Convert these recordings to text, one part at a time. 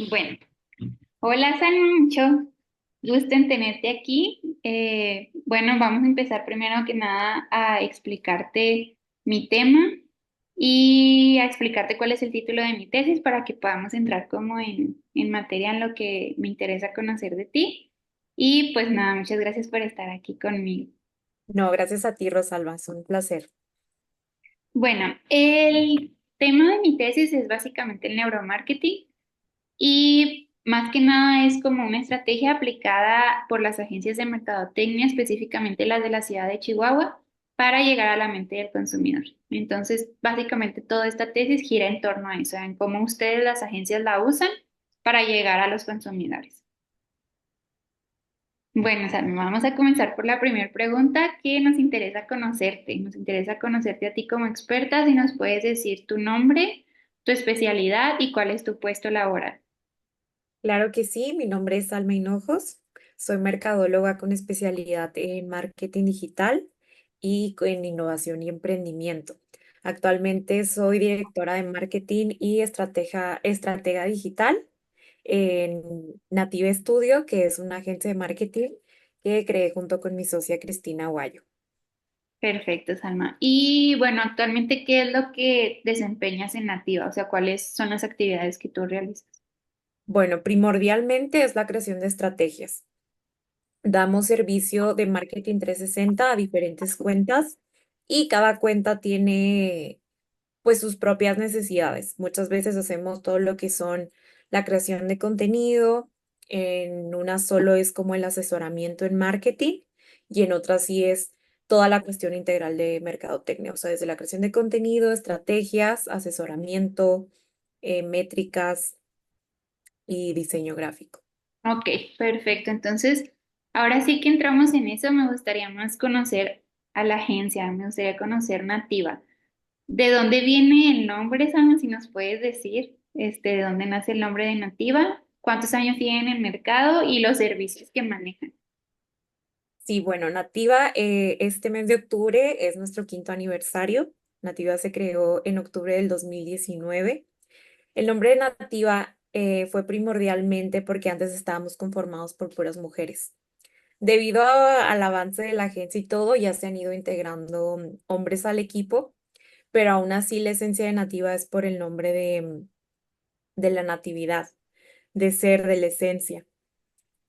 Bueno, hola San, mucho gusto en tenerte aquí. Bueno, vamos a empezar primero que nada a explicarte mi tema y a explicarte cuál es el título de mi tesis para que podamos entrar como en materia en lo que me interesa conocer de ti. Y pues nada, muchas gracias por estar aquí conmigo. No, gracias a ti, Rosalba, es un placer. Bueno, el tema de mi tesis es básicamente el neuromarketing. Y más que nada es como una estrategia aplicada por las agencias de mercadotecnia, específicamente las de la ciudad de Chihuahua, para llegar a la mente del consumidor. Entonces, básicamente toda esta tesis gira en torno a eso, en cómo ustedes, las agencias, la usan para llegar a los consumidores. Bueno, Salma, vamos a comenzar por la primera pregunta que nos interesa conocerte. Nos interesa conocerte a ti como experta, si nos puedes decir tu nombre, tu especialidad y cuál es tu puesto laboral. Claro que sí, mi nombre es Alma Hinojos, soy mercadóloga con especialidad en marketing digital y en innovación y emprendimiento. Actualmente soy directora de marketing y estratega digital en Native Studio, que es una agencia de marketing que creé junto con mi socia Cristina Guayo. Perfecto, Salma. Y bueno, actualmente, ¿qué es lo que desempeñas en Nativa? O sea, ¿cuáles son las actividades que tú realizas? Bueno, primordialmente es la creación de estrategias. Damos servicio de marketing 360 a diferentes cuentas y cada cuenta tiene pues sus propias necesidades. Muchas veces hacemos todo lo que son la creación de contenido, en una solo es como el asesoramiento en marketing y en otra sí es toda la cuestión integral de mercadotecnia, o sea, desde la creación de contenido, estrategias, asesoramiento, métricas y diseño gráfico. Ok, perfecto. Entonces, ahora sí que entramos en eso, me gustaría más conocer a la agencia, me gustaría conocer Nativa. ¿De dónde viene el nombre, Salma? Si nos puedes decir, de dónde nace el nombre de Nativa, cuántos años tienen en el mercado y los servicios que manejan. Sí, bueno, Nativa, este mes de octubre es nuestro quinto aniversario. Nativa se creó en octubre del 2019. El nombre de Nativa fue primordialmente porque antes estábamos conformados por puras mujeres. Debido al avance de la agencia y todo, ya se han ido integrando hombres al equipo, pero aún así la esencia de Nativa es por el nombre de la natividad, de ser, de la esencia.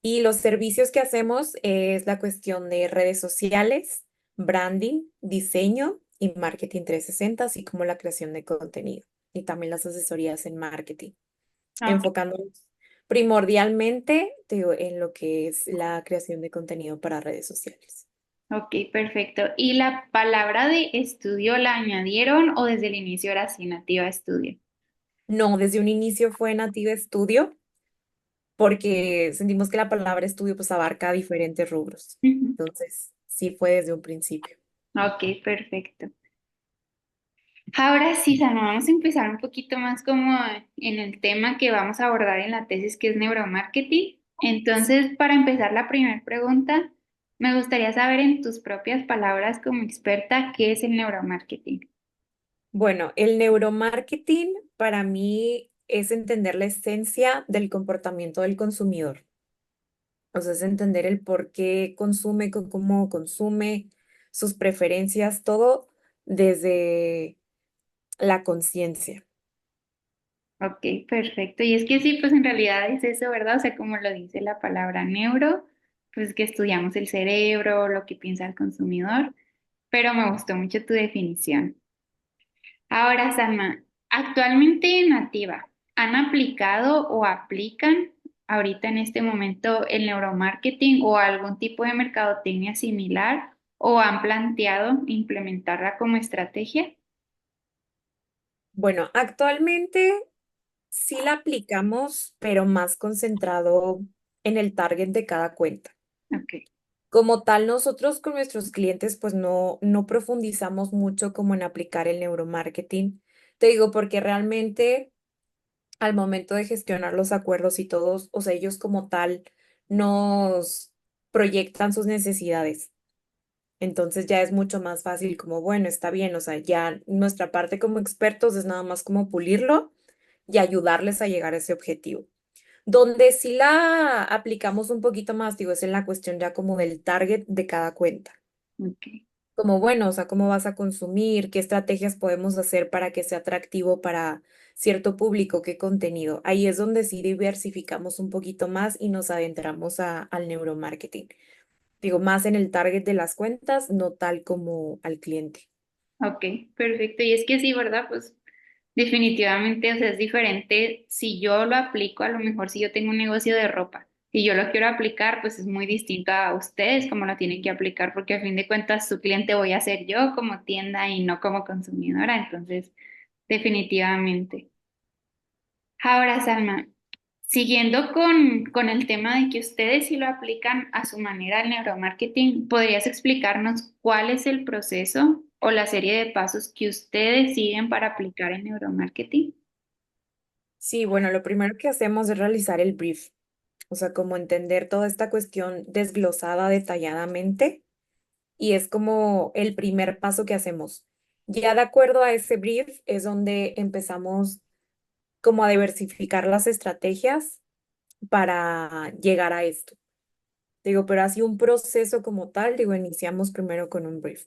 Y los servicios que hacemos es la cuestión de redes sociales, branding, diseño y marketing 360, así como la creación de contenido y también las asesorías en marketing, Ok, enfocándonos primordialmente, te digo, en lo que es la creación de contenido para redes sociales. ok, perfecto. ¿Y la palabra de estudio la añadieron o desde el inicio era así, Nativa Estudio? No, desde un inicio fue Native Studio porque sentimos que la palabra estudio pues abarca diferentes rubros. Ujú. Entonces, sí fue desde un principio. Ok, perfecto. Ahora sí, Salma, vamos a empezar un poquito más como en el tema que vamos a abordar en la tesis, que es neuromarketing. Entonces, para empezar la primera pregunta, me gustaría saber en tus propias palabras como experta, ¿qué es el neuromarketing? Bueno, el neuromarketing para mí es entender la esencia del comportamiento del consumidor. O sea, es entender el por qué consume, cómo consume, sus preferencias, todo desde la conciencia. Ok, perfecto. Y es que sí, pues en realidad es eso, ¿verdad? O sea, como lo dice la palabra neuro, pues que estudiamos el cerebro, lo que piensa el consumidor, pero me gustó mucho tu definición. Ahora, Salma, actualmente en Nativa, ¿han aplicado o aplican ahorita en este momento el neuromarketing o algún tipo de mercadotecnia similar o han planteado implementarla como estrategia? Bueno, actualmente sí la aplicamos, pero más concentrado en el target de cada cuenta. Ok. Como tal, nosotros con nuestros clientes, pues no profundizamos mucho como en aplicar el neuromarketing. Te digo, porque realmente al momento de gestionar los acuerdos y todos, o sea, ellos como tal nos proyectan sus necesidades. Entonces ya es mucho más fácil como, bueno, está bien, o sea, ya nuestra parte como expertos es nada más como pulirlo y ayudarles a llegar a ese objetivo. Donde sí la aplicamos un poquito más, digo, es en la cuestión ya como del target de cada cuenta. Ok, Como bueno, o sea, cómo vas a consumir, qué estrategias podemos hacer para que sea atractivo para cierto público, qué contenido. Ahí es donde sí diversificamos un poquito más y nos adentramos al neuromarketing. Digo, más en el target de las cuentas, no tal como al cliente. ok, perfecto. Y es que sí, ¿verdad? Pues definitivamente, o sea, es diferente si yo lo aplico, a lo mejor si yo tengo un negocio de ropa y yo lo quiero aplicar, pues es muy distinto a ustedes como lo tienen que aplicar, porque a fin de cuentas su cliente voy a ser yo como tienda y no como consumidora, entonces definitivamente. Ahora, Salma, siguiendo con el tema de que ustedes sí lo aplican a su manera al neuromarketing, ¿podrías explicarnos cuál es el proceso o la serie de pasos que ustedes siguen para aplicar el neuromarketing? Sí, bueno, lo primero que hacemos es realizar el brief, o sea, como entender toda esta cuestión desglosada detalladamente y es como el primer paso que hacemos. Ya de acuerdo a ese brief es donde empezamos como a diversificar las estrategias para llegar a esto. Digo, pero así un proceso como tal, digo, iniciamos primero con un brief.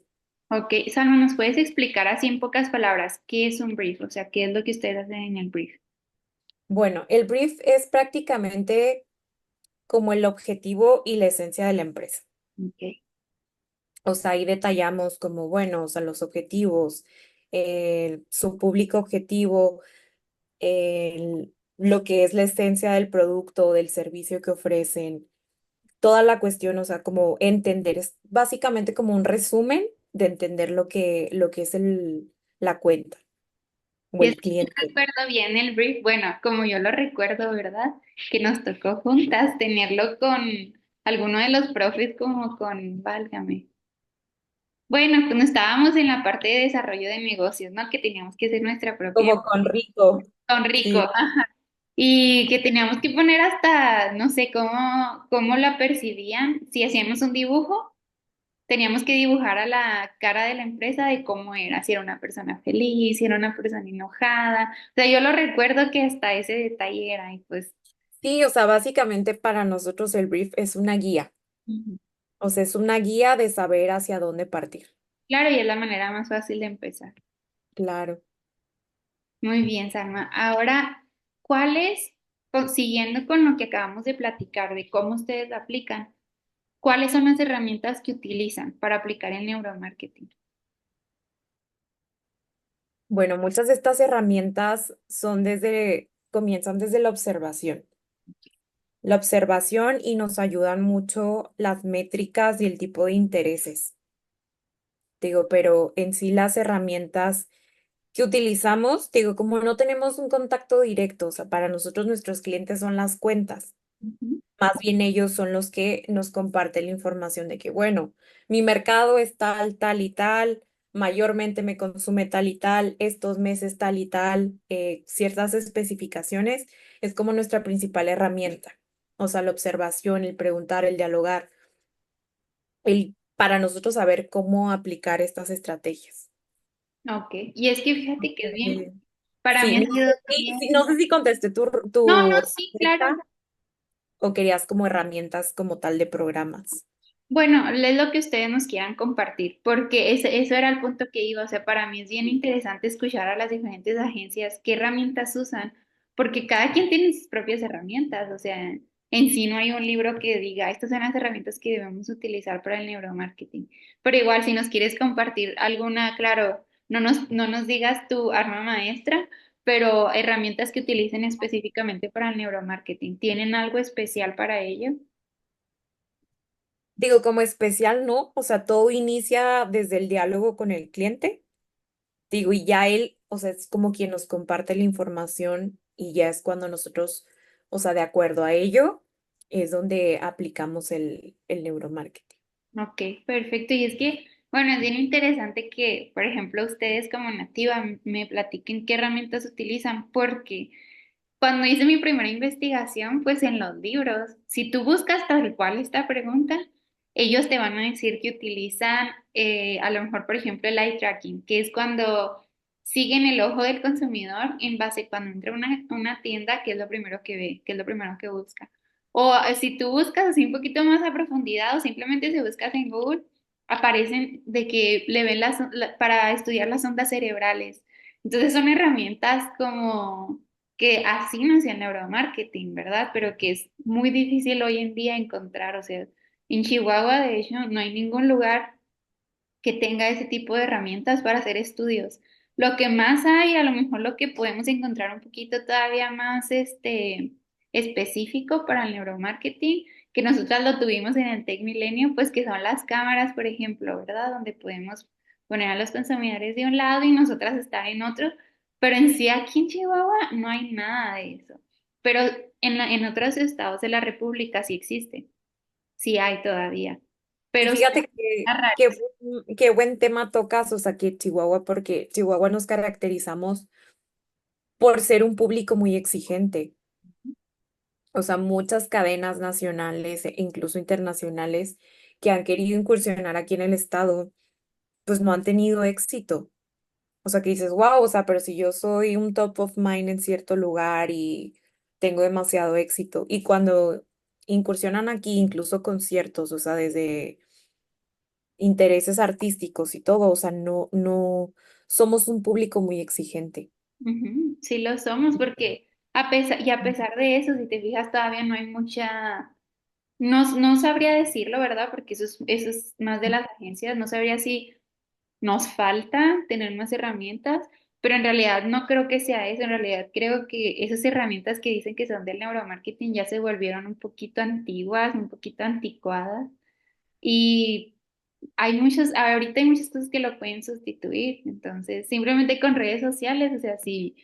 Ok, Salma, ¿nos puedes explicar así en pocas palabras qué es un brief? O sea, ¿qué es lo que ustedes hacen en el brief? Bueno, el brief es prácticamente como el objetivo y la esencia de la empresa. Ok. O sea, ahí detallamos como, bueno, o sea, los objetivos, su público objetivo, lo que es la esencia del producto o del servicio que ofrecen, toda la cuestión, o sea, como entender, es básicamente como un resumen de entender lo que es la cuenta o Y es el que yo cliente. recuerdo bien el brief, bueno, como yo lo recuerdo, ¿verdad? Que nos tocó juntas tenerlo con alguno de los profes como con, válgame. Bueno, cuando estábamos en la parte de desarrollo de negocios, ¿no? Que teníamos que hacer nuestra propia, Como con Rico. con Rico, Sí. ajá. Y que teníamos que poner hasta, no sé, cómo la percibían. Si hacíamos un dibujo, teníamos que dibujar a la cara de la empresa de cómo era, si era una persona feliz, si era una persona enojada. O sea, yo lo recuerdo que hasta ese detalle era, y pues, Sí, o sea, básicamente para nosotros el brief es una guía. ujú. O sea, es una guía de saber hacia dónde partir. Claro, y es la manera más fácil de empezar. Claro. Muy bien, Salma. Ahora, ¿cuáles, siguiendo con lo que acabamos de platicar de cómo ustedes la aplican, cuáles son las herramientas que utilizan para aplicar el neuromarketing? Bueno, muchas de estas herramientas comienzan desde la observación. La observación y nos ayudan mucho las métricas y el tipo de intereses. Digo, pero en sí las herramientas que utilizamos, digo, como no tenemos un contacto directo, o sea, para nosotros nuestros clientes son las cuentas. Ujú. Más bien ellos son los que nos comparten la información de que, bueno, mi mercado es tal, tal y tal, mayormente me consume tal y tal, estos meses tal y tal, ciertas especificaciones, es como nuestra principal herramienta. O sea, la observación, el preguntar, el dialogar, para nosotros saber cómo aplicar estas estrategias. Ok, y es que fíjate que es bien, Eh, para mí sí, ha no sido sé no bien. sé si contesté No, no, tu sí, claro. respuesta o querías como herramientas como tal de programas. Bueno, es lo que ustedes nos quieran compartir, porque eso era el punto que iba. O sea, para mí es bien interesante escuchar a las diferentes agencias qué herramientas usan, porque cada quien tiene sus propias herramientas. O sea, en sí no hay un libro que diga, estas son las herramientas que debemos utilizar para el neuromarketing. Pero igual, si nos quieres compartir alguna, claro, no nos digas tu arma maestra, pero herramientas que utilicen específicamente para el neuromarketing. ¿Tienen algo especial para ello? Digo, como especial, no, o sea, todo inicia desde el diálogo con el cliente, digo, y ya él, o sea, es como quien nos comparte la información y ya es cuando nosotros, o sea, de acuerdo a ello, es donde aplicamos el neuromarketing. Ok, perfecto. Y es que, bueno, es bien interesante que, por ejemplo, ustedes como nativa me platiquen qué herramientas utilizan, porque cuando hice mi primera investigación, pues en los libros, si tú buscas tal cual esta pregunta, ellos te van a decir que utilizan a lo mejor, por ejemplo, el eye tracking, que es cuando siguen el ojo del consumidor en base cuando entra a una tienda, qué es lo primero que ve, qué es lo primero que busca. O si tú buscas así un poquito más a profundidad o simplemente si buscas en Google, aparecen de que le ven para estudiar las ondas cerebrales. Entonces son herramientas como que así nació el neuromarketing, ¿verdad? Pero que es muy difícil hoy en día encontrar. O sea, en Chihuahua, de hecho, no hay ningún lugar que tenga ese tipo de herramientas para hacer estudios. Lo que más hay, a lo mejor lo que podemos encontrar un poquito todavía más específico para el neuromarketing, que nosotras lo tuvimos en el Tech Milenio, pues que son las cámaras, por ejemplo, ¿verdad? Donde podemos poner a los consumidores de un lado y nosotras estar en otro, pero en sí aquí en Chihuahua no hay nada de eso. Pero en otros estados de la República sí existe, sí hay todavía, Y pero sí fíjate está raro. qué buen tema tocas, o sea, aquí en Chihuahua, porque Chihuahua nos caracterizamos por ser un público muy exigente. O sea, muchas cadenas nacionales e incluso internacionales que han querido incursionar aquí en el estado, pues no han tenido éxito. O sea, que dices, wow, o sea, pero si yo soy un top of mind en cierto lugar y tengo demasiado éxito. Y cuando incursionan aquí, incluso conciertos, o sea, desde intereses artísticos y todo, o sea, no somos un público muy exigente. Ujú, sí lo somos, porque a pesar de eso, si te fijas, todavía no hay mucha, no sabría decirlo, ¿verdad? Porque eso es más de las agencias, no sabría si nos falta tener más herramientas, pero en realidad no creo que sea eso, en realidad creo que esas herramientas que dicen que son del neuromarketing ya se volvieron un poquito antiguas, un poquito anticuadas, y ahorita hay muchas cosas que lo pueden sustituir, entonces simplemente con redes sociales, o sea, si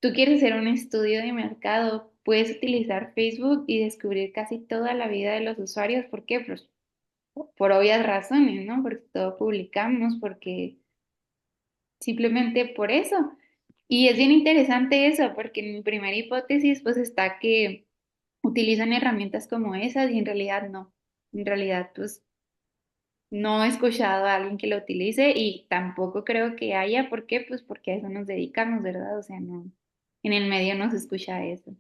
tú quieres hacer un estudio de mercado, puedes utilizar Facebook y descubrir casi toda la vida de los usuarios. ¿Por qué? Pues por obvias razones, ¿no? Porque todo publicamos, porque simplemente por eso. Y es bien interesante eso, porque en mi primera hipótesis pues está que utilizan herramientas como esas y en realidad no. En realidad pues no he escuchado a alguien que lo utilice y tampoco creo que haya. ¿Por qué? Pues porque a eso nos dedicamos, ¿verdad? O sea, no, en el medio no se escucha eso.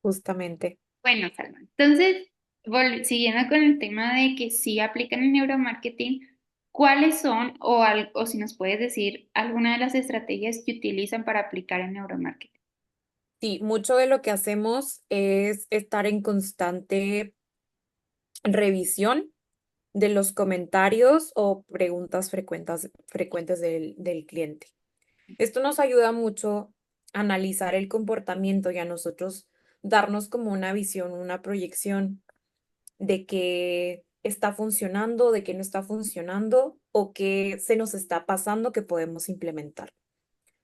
Justamente. Bueno, Salma, entonces, siguiendo con el tema de que sí aplican el neuromarketing, ¿cuáles son o si nos puedes decir alguna de las estrategias que utilizan para aplicar el neuromarketing? Sí, mucho de lo que hacemos es estar en constante revisión de los comentarios o preguntas frecuentes del cliente. Esto nos ayuda mucho a analizar el comportamiento y a nosotros darnos como una visión, una proyección de qué está funcionando, de qué no está funcionando o qué se nos está pasando que podemos implementar.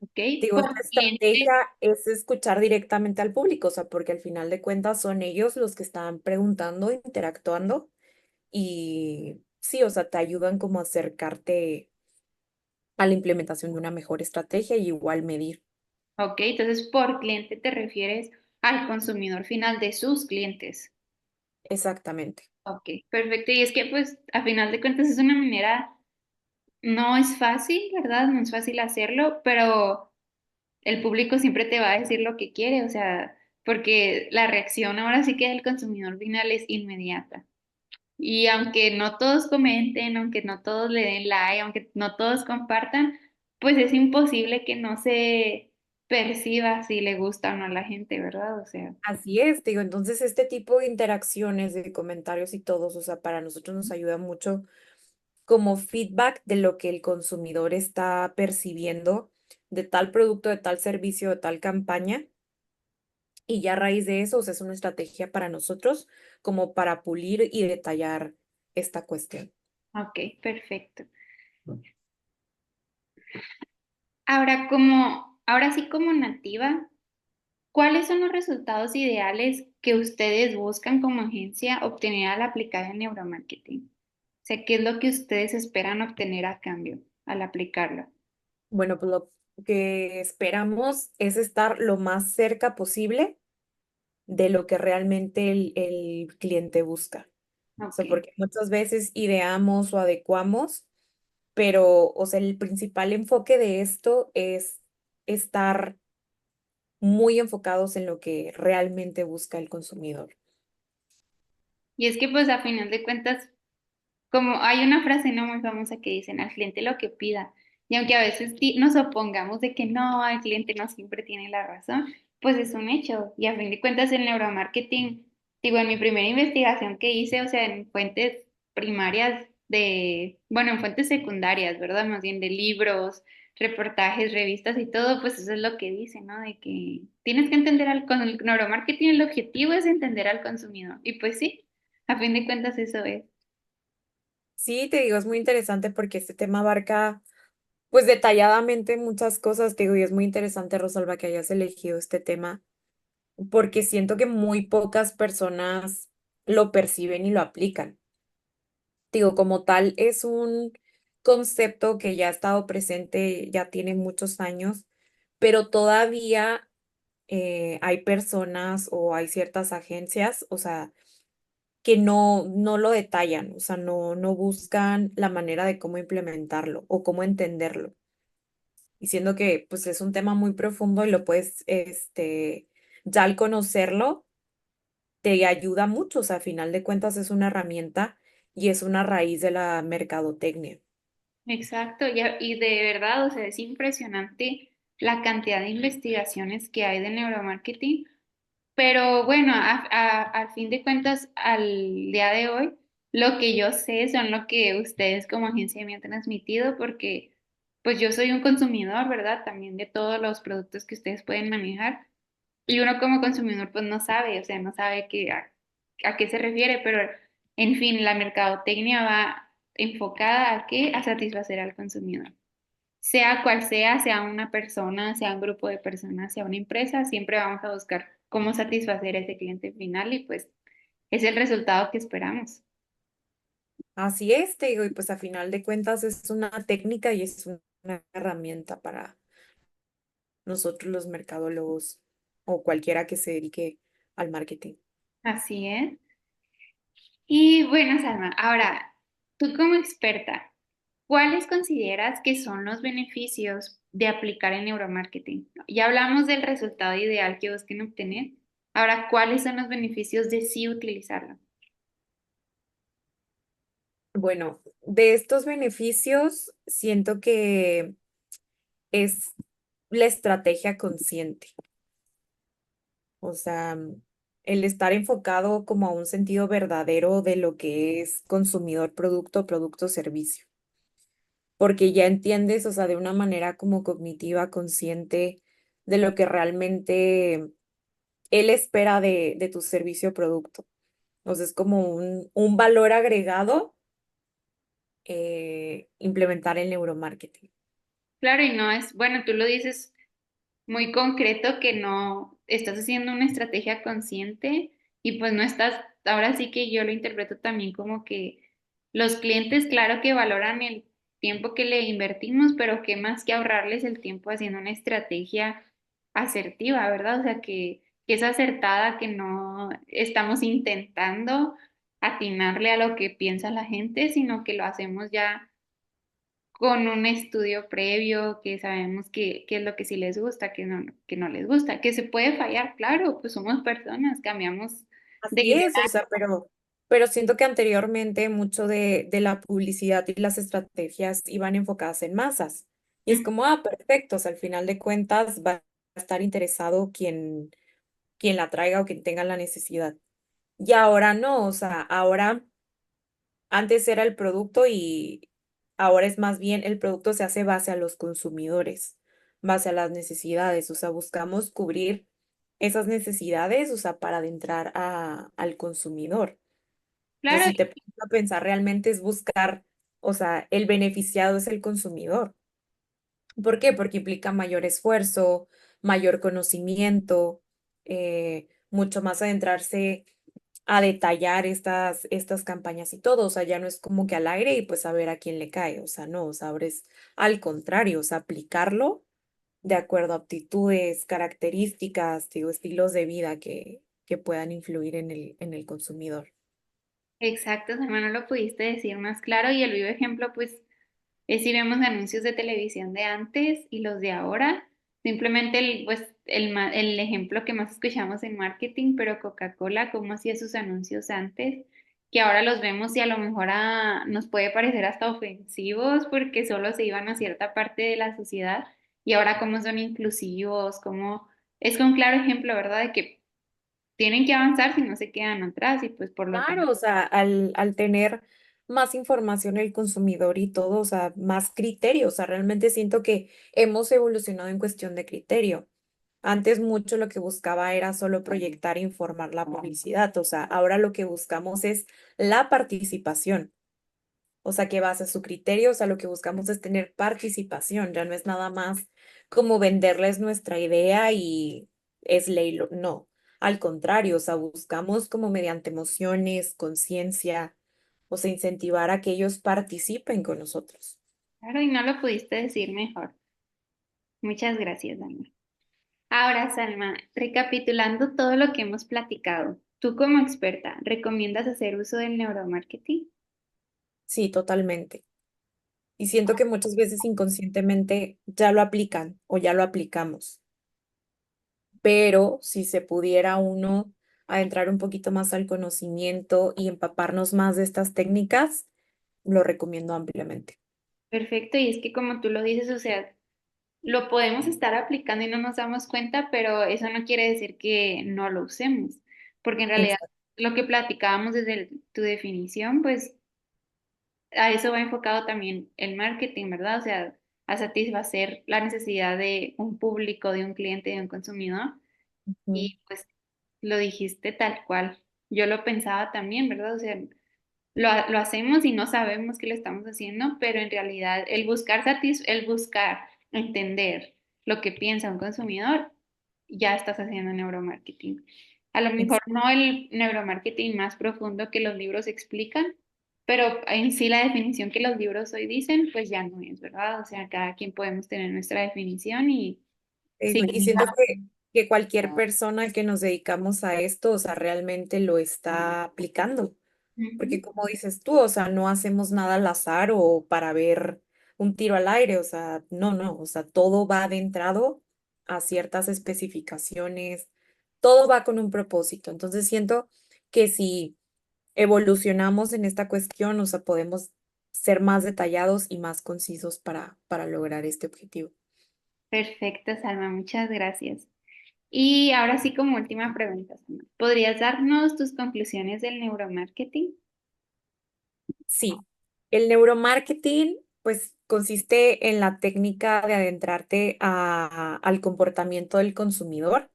¿Ok? Digo, Por esta cliente, estrategia es escuchar directamente al público, o sea, porque al final de cuentas son ellos los que están preguntando, interactuando y sí, o sea, te ayudan como a acercarte a la implementación de una mejor estrategia y igual medir. ok, entonces por cliente te refieres al consumidor final de sus clientes. Exactamente. Ok, perfecto. Y es que pues a final de cuentas es una manera, no es fácil, ¿verdad? No es fácil hacerlo, pero el público siempre te va a decir lo que quiere, o sea, porque la reacción ahora sí que del consumidor final es inmediata. Y aunque no todos comenten, aunque no todos le den like, aunque no todos compartan, pues es imposible que no se perciba si le gusta o no a la gente, ¿verdad? O sea, Así es, digo, entonces este tipo de interacciones, de comentarios y todos, o sea, para nosotros nos ayuda mucho como feedback de lo que el consumidor está percibiendo de tal producto, de tal servicio, de tal campaña. Y ya a raíz de eso, o sea, es una estrategia para nosotros como para pulir y detallar esta cuestión. ok, perfecto. Ahora sí como nativa, ¿cuáles son los resultados ideales que ustedes buscan como agencia obtener al aplicar el neuromarketing? O sea, ¿qué es lo que ustedes esperan obtener a cambio al aplicarlo? Bueno, pues lo que esperamos es estar lo más cerca posible de lo que realmente el cliente busca. O Ok, sea, porque muchas veces ideamos o adecuamos, pero, o sea, el principal enfoque de esto es estar muy enfocados en lo que realmente busca el consumidor. Y es que pues a final de cuentas, como hay una frase no muy famosa que dicen al cliente lo que pida, y aunque a veces nos opongamos de que no, el cliente no siempre tiene la razón, pues es un hecho. Y a fin de cuentas el neuromarketing, digo, en mi primera investigación que hice, o sea, en fuentes primarias bueno, en fuentes secundarias, ¿verdad? Más bien de libros, reportajes, revistas y todo, pues eso es lo que dice, ¿no? De que tienes que entender con el neuromarketing el objetivo es entender al consumidor. Y pues sí, a fin de cuentas eso es. Sí, te digo, es muy interesante porque este tema abarca, pues, detalladamente muchas cosas, te digo, y es muy interesante, Rosalba, que hayas elegido este tema, porque siento que muy pocas personas lo perciben y lo aplican. Digo, como tal, es un concepto que ya ha estado presente, ya tiene muchos años, pero todavía hay personas o hay ciertas agencias, o sea, que no lo detallan, o sea, no buscan la manera de cómo implementarlo o cómo entenderlo. Diciendo que pues es un tema muy profundo y lo puedes, ya al conocerlo, te ayuda mucho, o sea, a final de cuentas es una herramienta y es una raíz de la mercadotecnia. Exacto, y de verdad, o sea, es impresionante la cantidad de investigaciones que hay de neuromarketing, pero bueno, al fin de cuentas, al día de hoy, lo que yo sé son lo que ustedes como agencia me han transmitido, porque pues yo soy un consumidor, ¿verdad? También de todos los productos que ustedes pueden manejar, y uno como consumidor pues no sabe, o sea, no sabe a qué se refiere, pero en fin, la mercadotecnia va enfocada a qué? A satisfacer al consumidor. Sea cual sea, sea una persona, sea un grupo de personas, sea una empresa, siempre vamos a buscar cómo satisfacer a ese cliente final y pues es el resultado que esperamos. Así es, te digo, y pues a final de cuentas es una técnica y es una herramienta para nosotros los mercadólogos o cualquiera que se dedique al marketing. Así es. Y bueno, Salma, ahora, tú como experta, ¿cuáles consideras que son los beneficios de aplicar el neuromarketing? Ya hablamos del resultado ideal que busquen obtener. Ahora, ¿cuáles son los beneficios de sí utilizarlo? Bueno, de estos beneficios, siento que es la estrategia consciente, o sea, el estar enfocado como a un sentido verdadero de lo que es consumidor, producto, servicio, porque ya entiendes, o sea, de una manera como cognitiva, consciente de lo que realmente él espera de tu servicio o producto. O sea, es como un valor agregado implementar el neuromarketing. Claro, y no es, bueno, tú lo dices muy concreto que no estás haciendo una estrategia consciente y pues no estás, ahora sí que yo lo interpreto también como que los clientes, claro que valoran el tiempo que le invertimos, pero qué más que ahorrarles el tiempo haciendo una estrategia asertiva, ¿verdad? O sea, que es acertada, que no estamos intentando atinarle a lo que piensa la gente, sino que lo hacemos ya con un estudio previo, que sabemos qué es lo que sí les gusta, que no les gusta, que se puede fallar, claro, pues somos personas, cambiamos de Así idea. es, o sea, pero siento que anteriormente mucho de la publicidad y las estrategias iban enfocadas en masas. Y es como, ah, perfecto, o sea, al final de cuentas va a estar interesado quien la traiga o quien tenga la necesidad. Y ahora no, o sea, ahora antes era el producto y ahora es más bien el producto se hace base a los consumidores, base a las necesidades, o sea, buscamos cubrir esas necesidades, o sea, para adentrar al consumidor. O sea, Claro, si te pones a pensar, realmente es buscar, o sea, el beneficiado es el consumidor. ¿Por qué? Porque implica mayor esfuerzo, mayor conocimiento, mucho más adentrarse a detallar estas campañas y todo, o sea, ya no es como que al aire y pues a ver a quién le cae, o sea, no, o sea, ahora es al contrario, o sea, aplicarlo de acuerdo a aptitudes, características, digo, estilos de vida que puedan influir en el consumidor. exacto, Salma, no lo pudiste decir más claro y el vivo ejemplo, pues es si vemos anuncios de televisión de antes y los de ahora. Simplemente el ejemplo que más escuchamos en marketing, pero Coca-Cola, cómo hacía sus anuncios antes, que ahora los vemos y a lo mejor nos puede parecer hasta ofensivos porque solo se iban a cierta parte de la sociedad y ahora cómo son inclusivos, cómo es un claro ejemplo, ¿verdad? De que tienen que avanzar si no se quedan atrás y pues por lo tanto. Claro, o sea, al tener más información el consumidor y todo, o sea, más criterio, o sea, realmente siento que hemos evolucionado en cuestión de criterio. Antes mucho lo que buscaba era solo proyectar e informar la publicidad, o sea, ahora lo que buscamos es la participación, o sea, que base su criterio, o sea, lo que buscamos es tener participación, ya no es nada más como venderles nuestra idea y es ley, no, al contrario, o sea, buscamos como mediante emociones, conciencia, o sea, incentivar a que ellos participen con nosotros. Claro, y no lo pudiste decir mejor. Muchas gracias, Alma. Ahora, Salma, recapitulando todo lo que hemos platicado, tú como experta, ¿recomiendas hacer uso del neuromarketing? Sí, totalmente. Y siento que muchas veces inconscientemente ya lo aplican o ya lo aplicamos, pero si se pudiera uno adentrar un poquito más al conocimiento y empaparnos más de estas técnicas, lo recomiendo ampliamente. Perfecto, y es que como tú lo dices, o sea, lo podemos estar aplicando y no nos damos cuenta, pero eso no quiere decir que no lo usemos, porque en realidad Exacto. lo que platicábamos desde tu definición, pues a eso va enfocado también el marketing, ¿verdad? O sea, a satisfacer la necesidad de un público, de un cliente, de un consumidor. Ujú. Y pues lo dijiste tal cual. Yo lo pensaba también, ¿verdad? O sea, lo hacemos y no sabemos que lo estamos haciendo, pero en realidad el buscar entender lo que piensa un consumidor, ya estás haciendo neuromarketing. A lo mejor Ex- no el neuromarketing más profundo que los libros explican, pero en sí la definición que los libros hoy dicen, pues ya no es, ¿verdad? O sea, cada quien podemos tener nuestra definición y digo, sí. y siento que cualquier persona que nos dedicamos a esto, o sea, realmente lo está aplicando. Porque Ujú. como dices tú, o sea, no hacemos nada al azar o para ver un tiro al aire, o sea, no, no, o sea, todo va adentrado a ciertas especificaciones, todo va con un propósito. Entonces siento que si evolucionamos en esta cuestión, o sea, podemos ser más detallados y más concisos para lograr este objetivo. Perfecto, Salma, muchas gracias. Y ahora sí, como última pregunta, Salma, ¿podrías darnos tus conclusiones del neuromarketing? Sí, el neuromarketing, pues, consiste en la técnica de adentrarte al comportamiento del consumidor,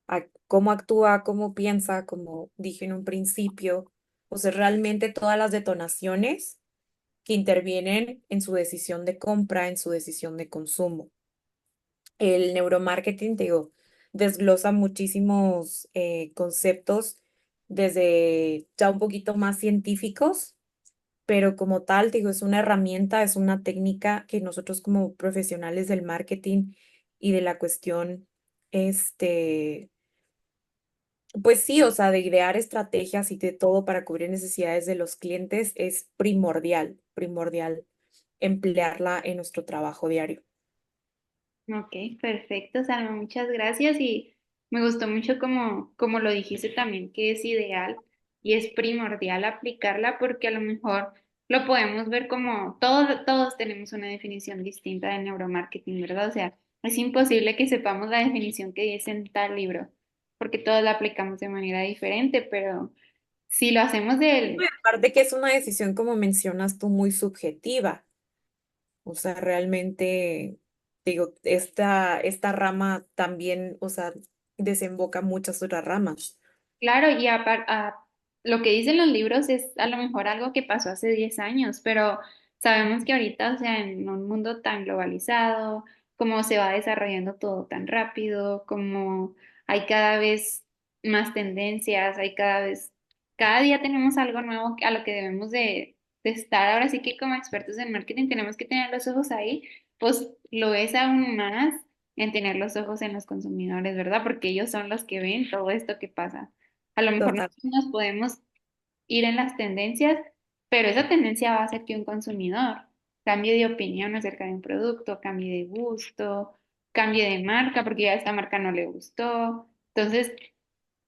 a cómo actúa, cómo piensa, como dije en un principio, o sea, realmente todas las detonaciones que intervienen en su decisión de compra, en su decisión de consumo. El neuromarketing, te digo, desglosa muchísimos conceptos desde ya un poquito más científicos, pero como tal, te digo, es una herramienta, es una técnica que nosotros como profesionales del marketing y de la cuestión, este, pues sí, o sea, de idear estrategias y de todo para cubrir necesidades de los clientes es primordial, primordial emplearla en nuestro trabajo diario. Ok, perfecto, Salma, muchas gracias y me gustó mucho como lo dijiste también, que es ideal y es primordial aplicarla porque a lo mejor lo podemos ver como todos tenemos una definición distinta de neuromarketing, ¿verdad? O sea, es imposible que sepamos la definición que dice en tal libro porque todos la aplicamos de manera diferente, pero si lo hacemos Aparte que es una decisión, como mencionas tú, muy subjetiva. O sea, realmente, digo, esta rama también, o sea, desemboca muchas otras ramas. claro, y lo que dicen los libros es a lo mejor algo que pasó hace 10 años, pero sabemos que ahorita, o sea, en un mundo tan globalizado, como se va desarrollando todo tan rápido, como hay cada vez más tendencias, cada día tenemos algo nuevo a lo que debemos de estar. Ahora sí que como expertos en marketing tenemos que tener los ojos ahí, pues lo es aún más en tener los ojos en los consumidores, ¿verdad? Porque ellos son los que ven todo esto que pasa. A lo mejor Total. nosotros nos podemos ir en las tendencias, pero esa tendencia va a hacer que un consumidor cambie de opinión acerca de un producto, cambie de gusto, cambie de marca porque ya a esta marca no le gustó. Entonces,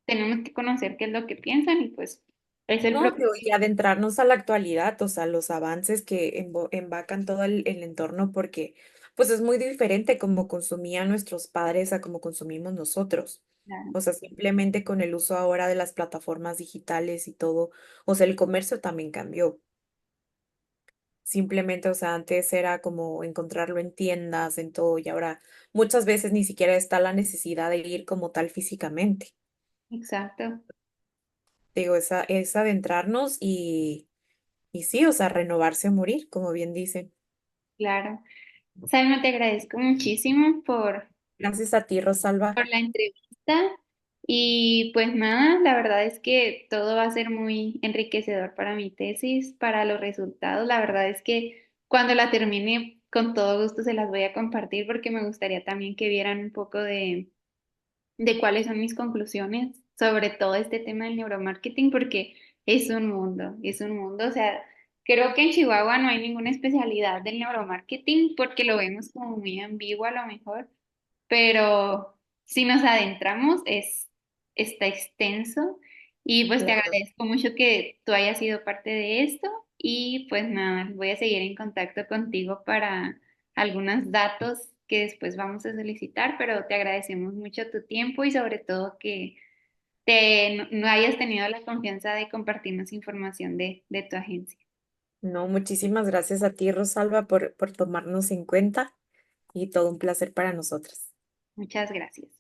tenemos que conocer qué es lo que piensan y pues es el No, proceso. y adentrarnos a la actualidad, o sea, los avances que embacan todo el entorno, porque pues es muy diferente como consumían nuestros padres a como consumimos nosotros. Claro, O sea, simplemente con el uso ahora de las plataformas digitales y todo, o sea, el comercio también cambió. Simplemente, o sea, antes era como encontrarlo en tiendas, en todo, y ahora muchas veces ni siquiera está la necesidad de ir como tal físicamente. exacto, Digo, es adentrarnos y sí, o sea, renovarse o morir, como bien dicen. claro. Salma, te agradezco muchísimo Gracias a ti, Rosalba. por la entrevista y pues nada, la verdad es que todo va a ser muy enriquecedor para mi tesis, para los resultados. La verdad es que cuando la termine, con todo gusto se las voy a compartir porque me gustaría también que vieran un poco de cuáles son mis conclusiones sobre todo este tema del neuromarketing, porque es un mundo, o sea, creo que en Chihuahua no hay ninguna especialidad del neuromarketing porque lo vemos como muy ambiguo a lo mejor, pero si nos adentramos está extenso y pues te Claro. agradezco mucho que tú hayas sido parte de esto y pues nada, voy a seguir en contacto contigo para algunos datos que después vamos a solicitar, pero te agradecemos mucho tu tiempo y sobre todo que no hayas tenido la confianza de compartirnos información de tu agencia. No, muchísimas gracias a ti, Rosalba, por tomarnos en cuenta y todo un placer para nosotras. Muchas gracias.